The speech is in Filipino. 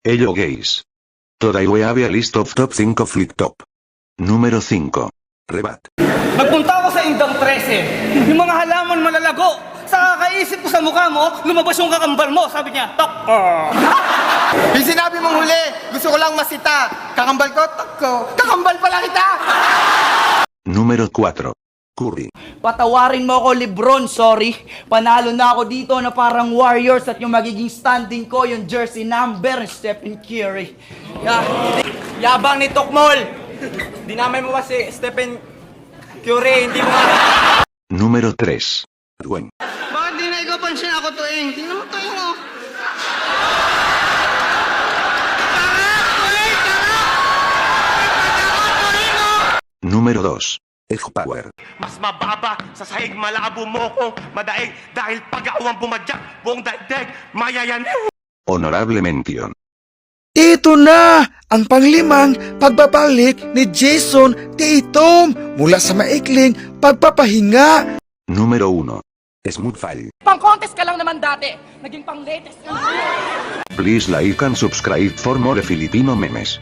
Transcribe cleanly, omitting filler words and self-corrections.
Ello gays. Today we have a list of top 5 flip top. Número 5. Rebat. Nagpunta ako sa Indang 13. Yung mga halaman malalago. Sa kakaisip ko sa mukha mo, lumabas yung kakambal mo. Sabi niya, tok. Yung sinabi mong huli, gusto ko lang masita. Kakambal ko, tok ko. Kakambal pala kita! Número 4. Curry. Patawarin mo ako, Lebron, sorry. Panalo na ako dito na parang Warriors at yung magiging standing ko, yung jersey number, Stephen Curry. Yabang ni Tokmol. Dinamay mo ba si Stephen Curry, hindi mo Número 3. Dwayne. Bakit di na ikaw pansin ako to eh? Tingnan mo tayo mo. Número 2. Egg Power. Mas mababa sa sahig malabo mo ko madaig dahil pag-awang bumadyak buong daigdig mayayanig. Honorable mention. Ito na ang panglimang pagbabalik ni Jason Tatum mula sa maikling pagpapahinga. Número 1. Smooth File. Pang-contest ka lang naman dati. Naging pang-latest. Please like and subscribe for more Filipino memes.